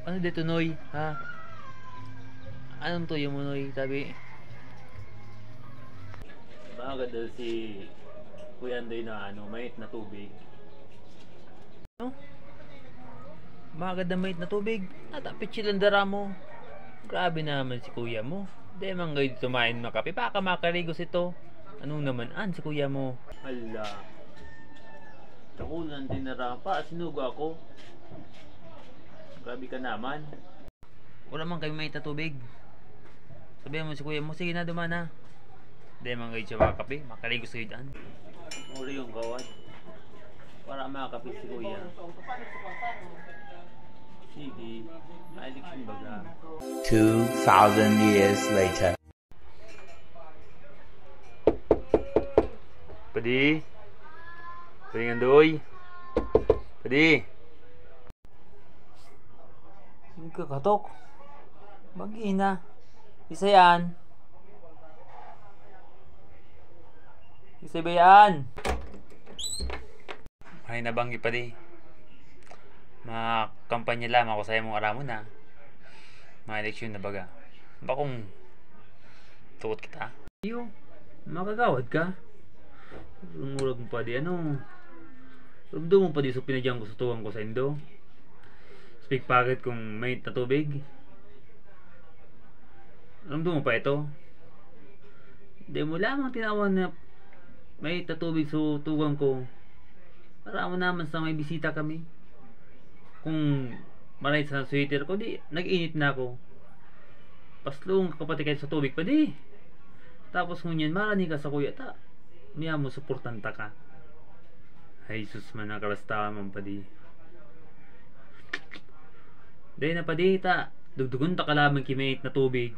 Ano dito, Noy? Ha? Anong tuyo mo, Noy? Sabi. Bakit daw si Kuya Andoy na mait na tubig? Ano? Magad na mait na tubig? Natapit silang mo. Grabe naman si kuya mo. Di man kayo dito main makape. Baka makarigos ito. Anong naman si kuya mo? Hala. Takulan din na pa. Sinugo ako. Grabe ka naman. Wala man kayo mait na tubig. Sabihan mo si kuya mo. Sige na, duman na. Di man kayo siya makape. Makarigos kayo dyan. Uli yung kawad. Para makape si kuya. Sige. Maalikin baga. 2,000 years later. Pwede? Pwede nga doy? Pwede? Hindi ka katok. Mag-ina. Isa yan. Isa ba yan? Ay nabanggi pa di. Makampanya lamang ako sa mong aramon na. Mga eleksyon na baga. Bakong tukot kita? Iyo, makagawad ka. Lumurag mo pa di Rumdo mo pa di sa pinadyang ko sa tuwang ko sa Indo. Speak packet kung may na tubig. Rumdo mo pa ito. Hindi mo lamang tinawan na may tatubig sa tuwang ko. Para mo naman sa may bisita kami. Kung maray sa sweater ko, di nag-init na ako. Paslong kapatid kayo sa tubig pa di. Tapos ngunyan marani ka sa kuya ta. Miya mo suportanta ka. Ay sus man nakarasta man pa di. Dahil na pa di ta. Dugdugon ta kalamang kimait na tubig.